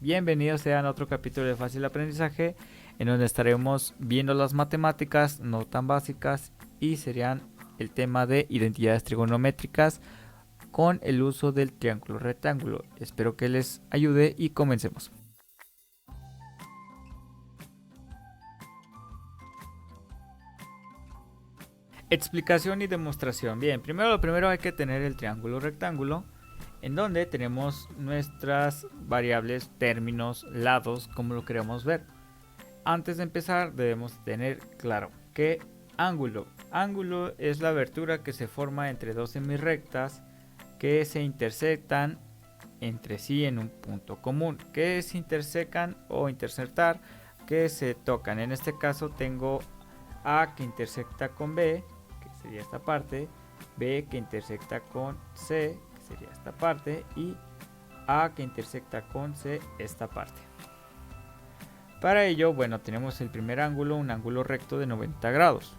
Bienvenidos sean a otro capítulo de Fácil Aprendizaje, en donde estaremos viendo las matemáticas no tan básicas y serían el tema de identidades trigonométricas con el uso del triángulo rectángulo. Espero que les ayude y comencemos. Explicación y demostración. Bien, lo primero hay que tener el triángulo rectángulo, en donde tenemos nuestras variables, términos, lados, como lo queremos ver. Antes de empezar debemos tener claro que ángulo es la abertura que se forma entre dos semirrectas que se intersectan entre sí en un punto común. ¿Qué es intersecan o intersectar? Que se tocan. En este caso tengo A que intersecta con B, que sería esta parte, B que intersecta con C, que sería esta parte, y A que intersecta con C, esta parte. Para ello, bueno, tenemos el primer ángulo, un ángulo recto de 90 grados.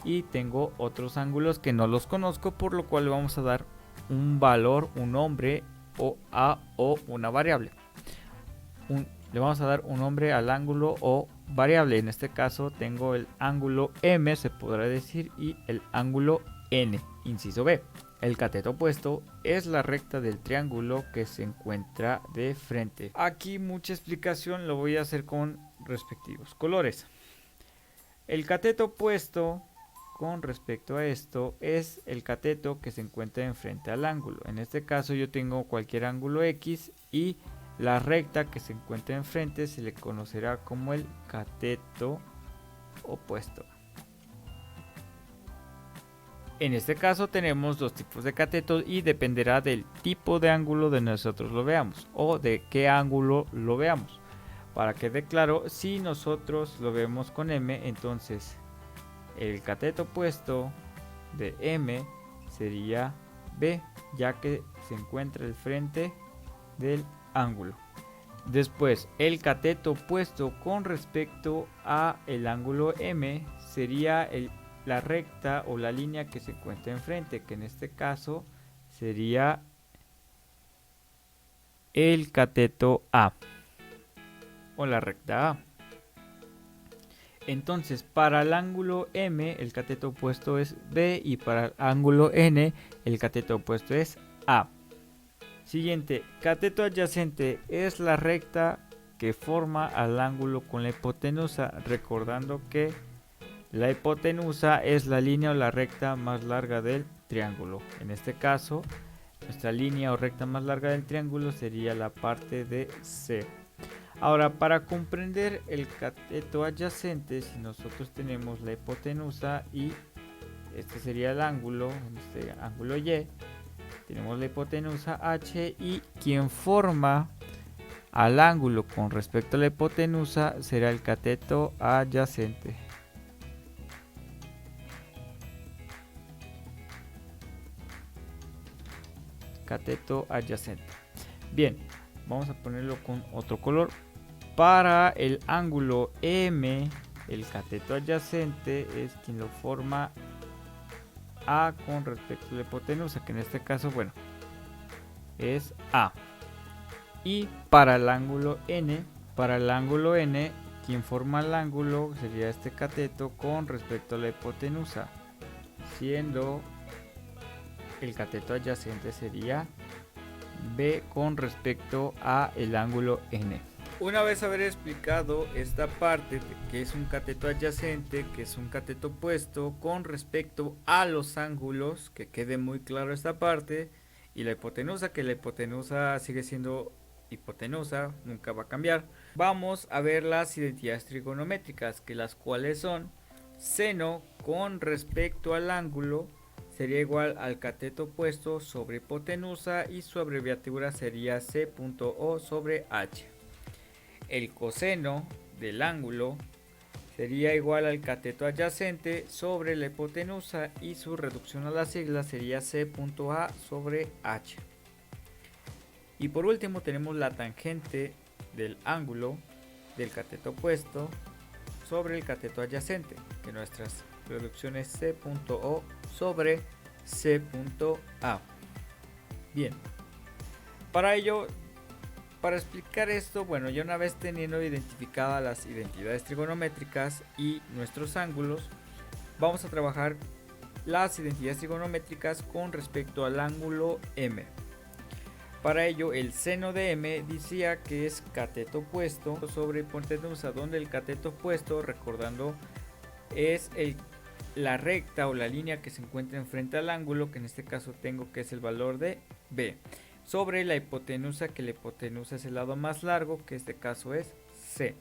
Y tengo otros ángulos que no los conozco, por lo cual le vamos a dar un valor, un nombre o una variable. Le vamos a dar un nombre al ángulo o variable. En este caso tengo el ángulo M, se podrá decir, y el ángulo N, inciso B. El cateto opuesto es la recta del triángulo que se encuentra de frente. Aquí mucha explicación lo voy a hacer con respectivos colores. El cateto opuesto con respecto a esto es el cateto que se encuentra enfrente al ángulo. En este caso yo tengo cualquier ángulo X y la recta que se encuentra enfrente se le conocerá como el cateto opuesto. En este caso tenemos dos tipos de catetos y dependerá del tipo de ángulo de nosotros lo veamos o de qué ángulo lo veamos. Para que quede claro, si nosotros lo vemos con M, entonces el cateto opuesto de M sería B, ya que se encuentra al frente del ángulo. Después, el cateto opuesto con respecto a el ángulo M sería la recta o la línea que se encuentra enfrente, que en este caso sería el cateto A o la recta A. Entonces, para el ángulo M, el cateto opuesto es B, y para el ángulo N, el cateto opuesto es A. Siguiente, cateto adyacente es la recta que forma al ángulo con la hipotenusa, recordando que la hipotenusa es la línea o la recta más larga del triángulo. En este caso, nuestra línea o recta más larga del triángulo sería la parte de C. Ahora, para comprender el cateto adyacente, si nosotros tenemos la hipotenusa y este sería el ángulo, este ángulo Y, tenemos la hipotenusa H y quien forma al ángulo con respecto a la hipotenusa será el cateto adyacente. Cateto adyacente. Bien, vamos a ponerlo con otro color. Para el ángulo M, el cateto adyacente es quien lo forma A con respecto a la hipotenusa, que en este caso, bueno, es A. Y para el ángulo N, quien forma el ángulo sería este cateto con respecto a la hipotenusa, siendo el cateto adyacente sería B con respecto a el ángulo N. Una vez haber explicado esta parte de que es un cateto adyacente, que es un cateto opuesto con respecto a los ángulos, que quede muy claro esta parte, y la hipotenusa, que la hipotenusa sigue siendo hipotenusa, nunca va a cambiar, vamos a ver las identidades trigonométricas, que las cuales son seno con respecto al ángulo sería igual al cateto opuesto sobre hipotenusa y su abreviatura sería C.O sobre H. El coseno del ángulo sería igual al cateto adyacente sobre la hipotenusa y su reducción a la sigla sería C.A sobre H. Y por último tenemos la tangente del ángulo del cateto opuesto sobre el cateto adyacente, que nuestras reducciones C.O sobre C.A. Bien, para ello Para explicar esto, bueno, ya una vez teniendo identificadas las identidades trigonométricas y nuestros ángulos, vamos a trabajar las identidades trigonométricas con respecto al ángulo M. Para ello, el seno de M decía que es cateto opuesto sobre hipotenusa, donde el cateto opuesto, recordando, es la recta o la línea que se encuentra enfrente al ángulo, que en este caso tengo que es el valor de B, sobre la hipotenusa, que la hipotenusa es el lado más largo, que en este caso es C.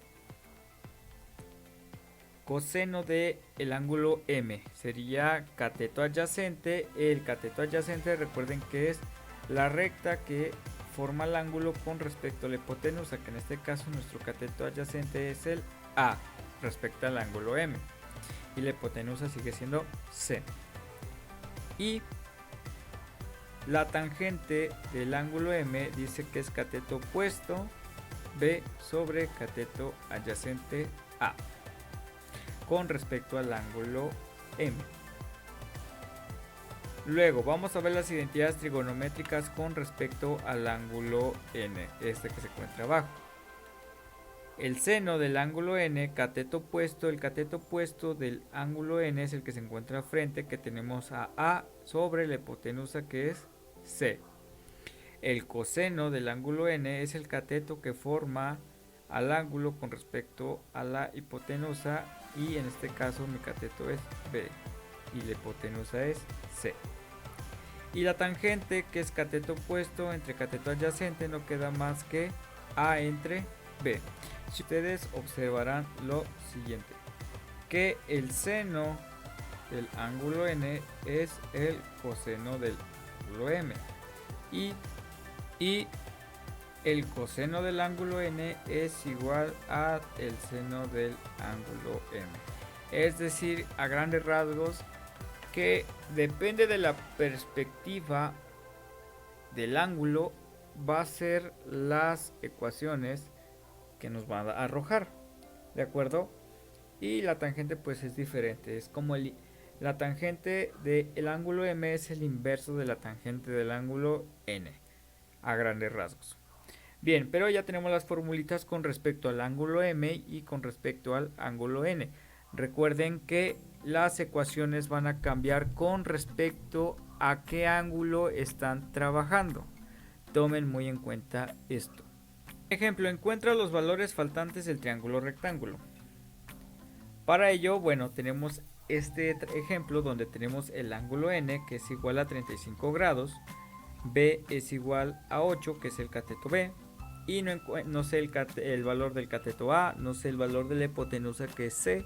Coseno de el ángulo M sería cateto adyacente. El cateto adyacente, recuerden que es la recta que forma el ángulo con respecto a la hipotenusa, que en este caso nuestro cateto adyacente es el A respecto al ángulo M, y la hipotenusa sigue siendo C. Y la tangente del ángulo M dice que es cateto opuesto B sobre cateto adyacente A con respecto al ángulo M. Luego vamos a ver las identidades trigonométricas con respecto al ángulo N, este que se encuentra abajo. El seno del ángulo N, cateto opuesto, el cateto opuesto del ángulo N es el que se encuentra frente, que tenemos a sobre la hipotenusa, que es C. El coseno del ángulo N es el cateto que forma al ángulo con respecto a la hipotenusa, y en este caso mi cateto es B y la hipotenusa es C. Y la tangente, que es cateto opuesto entre cateto adyacente, no queda más que A entre B. Si ustedes observarán lo siguiente, que el seno del ángulo N es el coseno del ángulo M, y el coseno del ángulo N es igual a el seno del ángulo M. Es decir, a grandes rasgos, que depende de la perspectiva del ángulo, va a ser las ecuaciones que nos va a arrojar, ¿de acuerdo? Y la tangente pues es diferente, es como la tangente del ángulo M es el inverso de la tangente del ángulo N, a grandes rasgos. Bien, pero ya tenemos las formulitas con respecto al ángulo M y con respecto al ángulo N. Recuerden que las ecuaciones van a cambiar con respecto a qué ángulo están trabajando. Tomen muy en cuenta esto. Ejemplo, encuentra los valores faltantes del triángulo rectángulo. Para ello, bueno, tenemos este ejemplo donde tenemos el ángulo N, que es igual a 35 grados, B es igual a 8, que es el cateto B, y no sé el valor del cateto A, no sé el valor de la hipotenusa, que es C,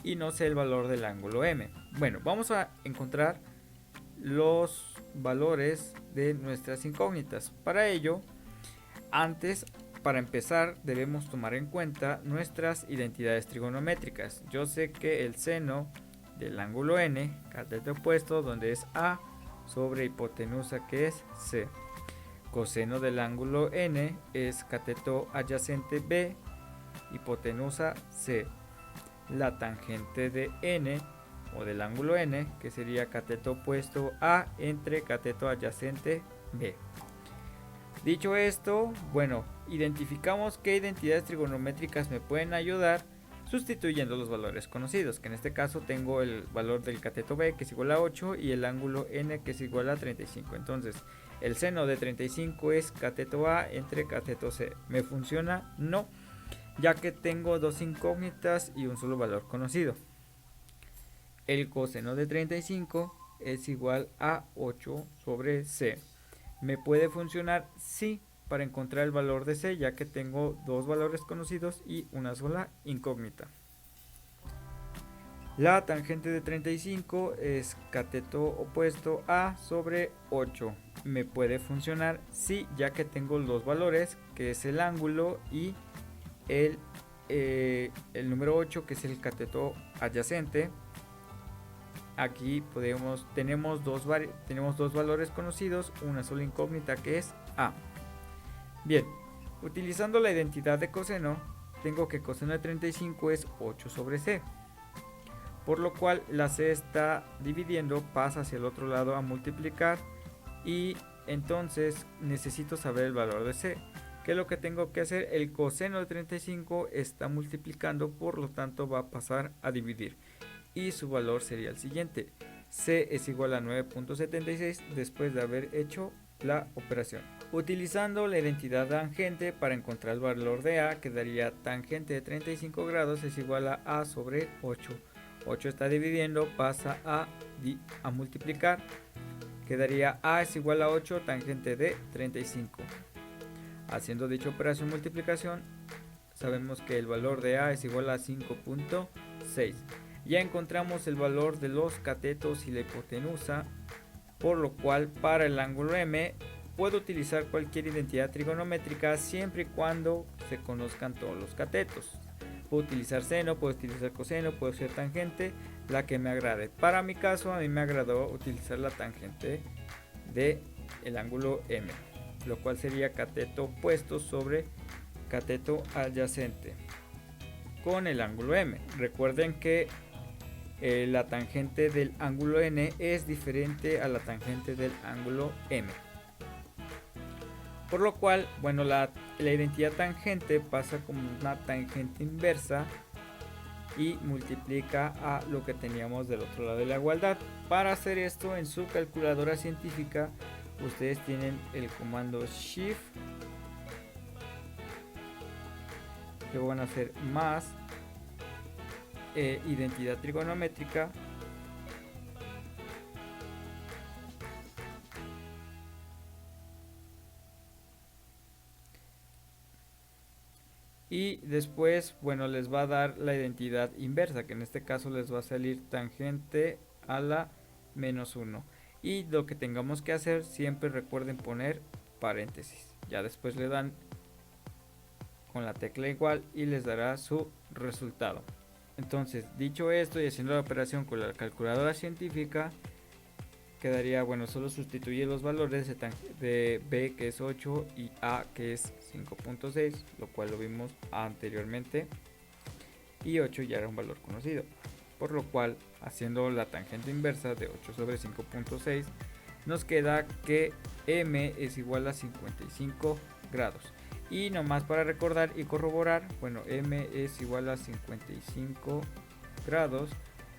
y no sé el valor del ángulo M. Bueno, vamos a encontrar los valores de nuestras incógnitas. Para ello, para empezar, debemos tomar en cuenta nuestras identidades trigonométricas. Yo sé que el seno del ángulo N, cateto opuesto, donde es A, sobre hipotenusa, que es C. Coseno del ángulo N es cateto adyacente B, hipotenusa C. La tangente de N, o del ángulo N, que sería cateto opuesto A entre cateto adyacente B. Dicho esto, bueno, identificamos qué identidades trigonométricas me pueden ayudar sustituyendo los valores conocidos, que en este caso tengo el valor del cateto B, que es igual a 8, y el ángulo N, que es igual a 35. Entonces, el seno de 35 es cateto A entre cateto C. ¿Me funciona? No, ya que tengo dos incógnitas y un solo valor conocido. El coseno de 35 es igual a 8 sobre C. ¿Me puede funcionar? Sí, para encontrar el valor de C, ya que tengo dos valores conocidos y una sola incógnita. La tangente de 35 es cateto opuesto A sobre 8. ¿Me puede funcionar? Sí, ya que tengo los valores, que es el ángulo y el número 8, que es el cateto adyacente. Aquí tenemos dos valores conocidos, una sola incógnita, que es A. Bien, utilizando la identidad de coseno, tengo que coseno de 35 es 8 sobre C. Por lo cual la C está dividiendo, pasa hacia el otro lado a multiplicar, y entonces necesito saber el valor de C, ¿Qué es lo que tengo que hacer? El coseno de 35 está multiplicando, por lo tanto va a pasar a dividir. Y su valor sería el siguiente. C es igual a 9.76 después de haber hecho la operación. Utilizando la identidad tangente para encontrar el valor de A, quedaría tangente de 35 grados es igual a sobre 8. 8 está dividiendo, pasa a multiplicar. Quedaría A es igual a 8 tangente de 35. Haciendo dicha operación multiplicación, sabemos que el valor de A es igual a 5.6. Ya encontramos el valor de los catetos y la hipotenusa, por lo cual para el ángulo M puedo utilizar cualquier identidad trigonométrica siempre y cuando se conozcan todos los catetos. Puedo utilizar seno, puedo utilizar coseno, puedo usar tangente, la que me agrade. Para mi caso, a mí me agradó utilizar la tangente de el ángulo M, lo cual sería cateto opuesto sobre cateto adyacente con el ángulo M. Recuerden que la tangente del ángulo N es diferente a la tangente del ángulo M. Por lo cual, bueno, la identidad tangente pasa como una tangente inversa y multiplica a lo que teníamos del otro lado de la igualdad. Para hacer esto en su calculadora científica, ustedes tienen el comando Shift, luego van a hacer más identidad trigonométrica, y después, bueno, les va a dar la identidad inversa, que en este caso les va a salir tangente a la menos 1. Y lo que tengamos que hacer, siempre recuerden poner paréntesis. Ya después le dan con la tecla igual y les dará su resultado. Entonces, dicho esto y haciendo la operación con la calculadora científica, quedaría, bueno, solo sustituye los valores de B, que es 8, y A, que es 5.6, lo cual lo vimos anteriormente, y 8 ya era un valor conocido, por lo cual, haciendo la tangente inversa de 8 sobre 5.6, nos queda que M es igual a 55 grados. Y nomás para recordar y corroborar, bueno, M es igual a 55 grados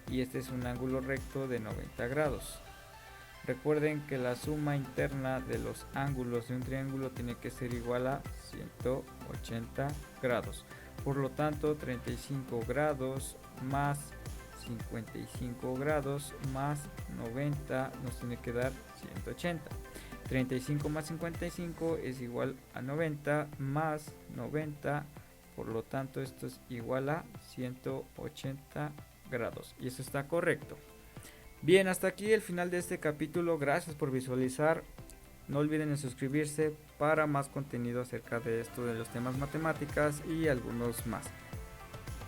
y este es un ángulo recto de 90 grados. Recuerden que la suma interna de los ángulos de un triángulo tiene que ser igual a 180 grados. Por lo tanto, 35 grados más 55 grados más 90 nos tiene que dar 180. 35 más 55 es igual a 90 más 90. Por lo tanto, esto es igual a 180 grados. Y eso está correcto. Bien, hasta aquí el final de este capítulo. Gracias por visualizar. No olviden en suscribirse para más contenido acerca de esto de los temas matemáticas y algunos más.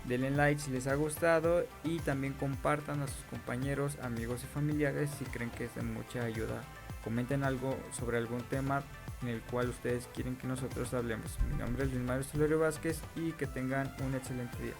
Denle like si les ha gustado y también compartan a sus compañeros, amigos y familiares si creen que es de mucha ayuda. Comenten algo sobre algún tema en el cual ustedes quieren que nosotros hablemos. Mi nombre es Luis Mario Solerio Vázquez y que tengan un excelente día.